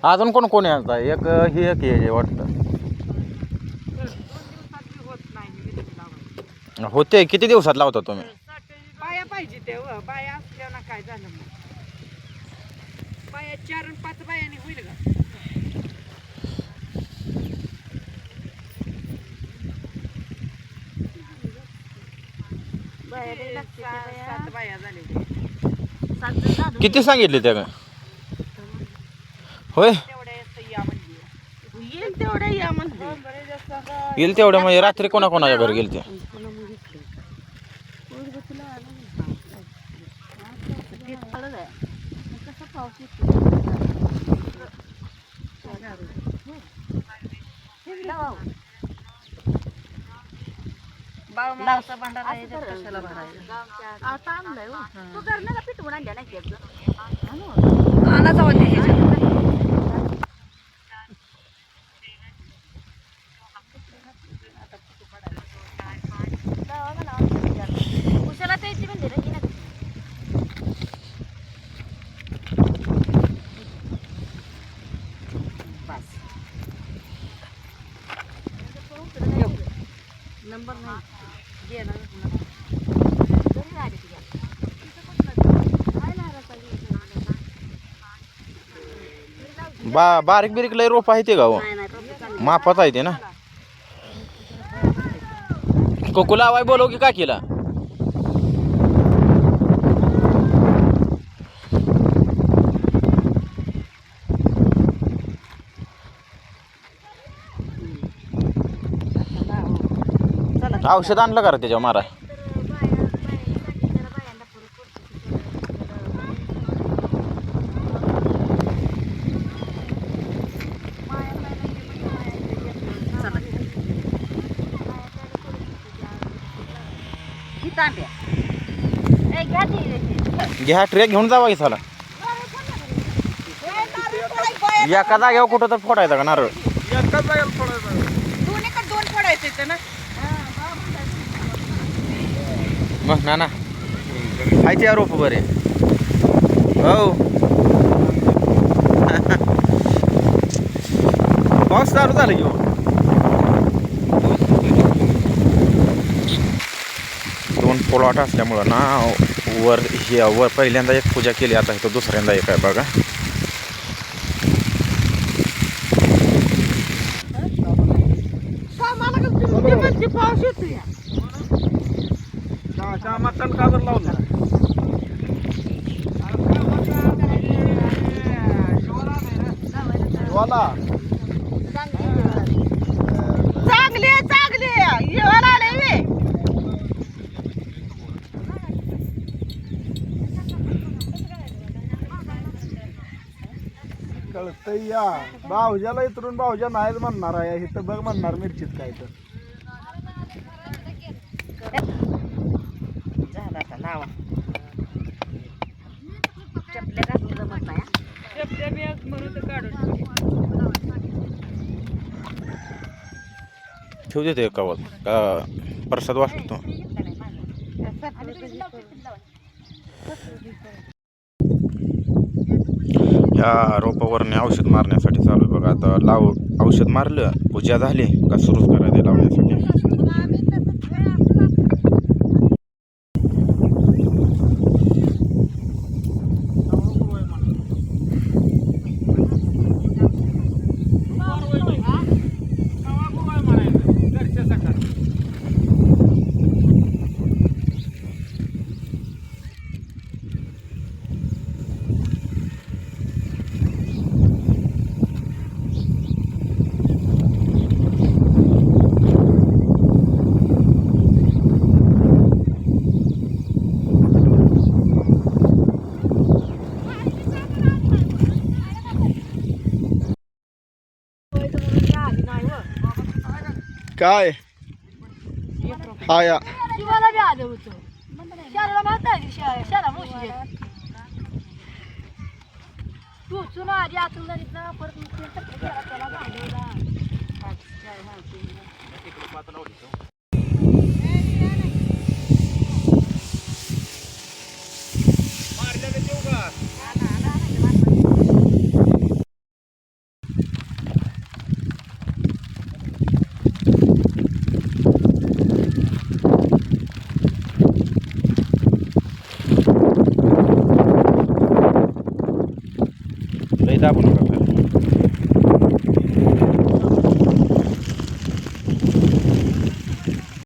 अजून कोण कोण आहे आता एक ही एक आहे वाटतं. होते किती दिवसात लावता तुम्ही? बाया पाहिजे ते बाया असल्या ना काय झालं मग बाया 4 आणि 5 बायाने होईल का? सात बाया झाले. किती सांगितले त्या? होय येईल तेवढे या म्हणते. येईल तेवढं म्हणजे रात्री कोणाकोणाच्या घरी गेले ते? लावचा भांडारा कशाला भरायला आता आणलाय तू घरला पिटवून आणल्या नाही आणाचा होते उशाला त्याची म्हणजे नंबर नाही बारीक बिरीक लय रोप आहे ते गाव मापात आहे ते ना. कोकू लावाय बोलव की काकीला. औषध आणलं का रे त्याच्यावर मारा? घ्या ट्रेक घेऊन जावा की साला. एका जागेवर कुठं तर फोडायचा का नारळ? एकाच जागेला फोडायचं. दोन्हीकडे 2 फोडायचे ना. मग ना खायचे या रोप बरे हो. पाऊस चालू झालं की दोन प्लॉट असल्यामुळं ना वर पहिल्यांदा एक पूजा केली आता इथं दुसऱ्यांदा एक आहे बघा. पाऊस येतो मटण का बरं लावलं चांगली कळतंय या भाऊजाला इतरून भाऊजा नाहीच म्हणणार आहे इथं बघ म्हणणार मिरचीत काय तर झाला आता लावा. चपल्या घालून जमत नाही चपल्या बी म्हणून काढून ठेवू देते एकावर का प्रसाद वाटतो. या रोपावरने औषध मारण्यासाठी चालू आहे बघा. आता औषध मारलं पूजा झाली का सुरूच करायचं लावण्यासाठी. काय हा या शिवाला बी आलं होतं शाळेला माहिती शाळा मोशी तू चुना आधी आतून परत त्याला लई दाबू नका खाली.